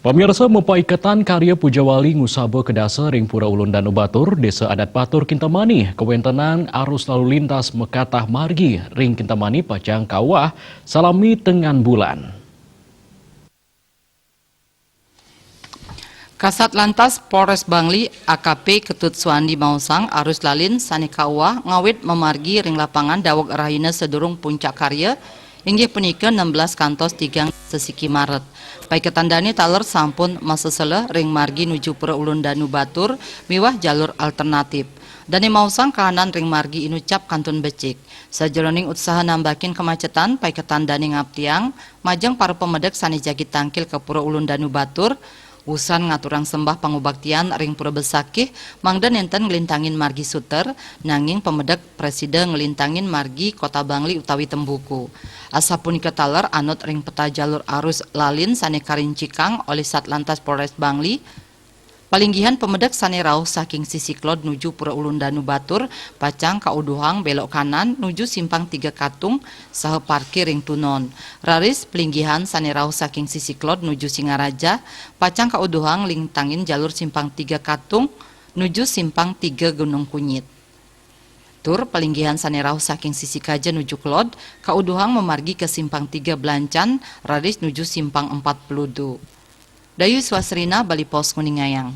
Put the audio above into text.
Pemirsa mempaiketan karya Pujawali Ngusaba Kedasa ring Pura Ulun Danu Batur, Desa Adat Batur Kintamani, kewentenan arus lalu lintas Mekatah Margi, ring Kintamani Pacang Kawah, salami tengan bulan. Kasat Lantas Polres Bangli AKP Ketut Suandi Mausang arus lalin sani kawah ngawit memargi ring lapangan dawag rahina sedurung puncak karya inggih punika 16 kantos tigang sesiki Maret. Paiketan dani taler sampun masesele ring margi nuju Pura Ulun Danu Batur miwah jalur alternatif. Dani Mausang kahanan ring margi inucap kantun becik. Sajeroning usaha nambakin kemacetan paiketan dani ngaptiang majang para pemedek sani jagi tangkil ke Pura Ulun Danu Batur usan ngaturang sembah pangubaktian ring Pura Besakih mangda nenten ngelintangin margi Suter nanging pemedek presiden ngelintangin margi Kota Bangli utawi Tembuku. Asapunika taler anut ring peta jalur arus lalin sane karincikang oleh Satlantas Polres Bangli. Palinggihan pemedek sane rauh saking sisi Klod nuju Pura Ulun Danu Batur pacang kauduhang belok kanan nuju simpang 3 Katung saha parkir ring Tunon. Raris pelinggihan sane rauh saking sisi Klod nuju Singaraja pacang kauduhang lintangin jalur simpang 3 Katung nuju simpang 3 Gunung Kunyit. Tur pelinggihan sane rauh saking sisi Kaja nuju Klod kauduhang memargi ke simpang 3 Belancan raris nuju simpang 42. Dayu Swasrina Bali Pos Kuningayang.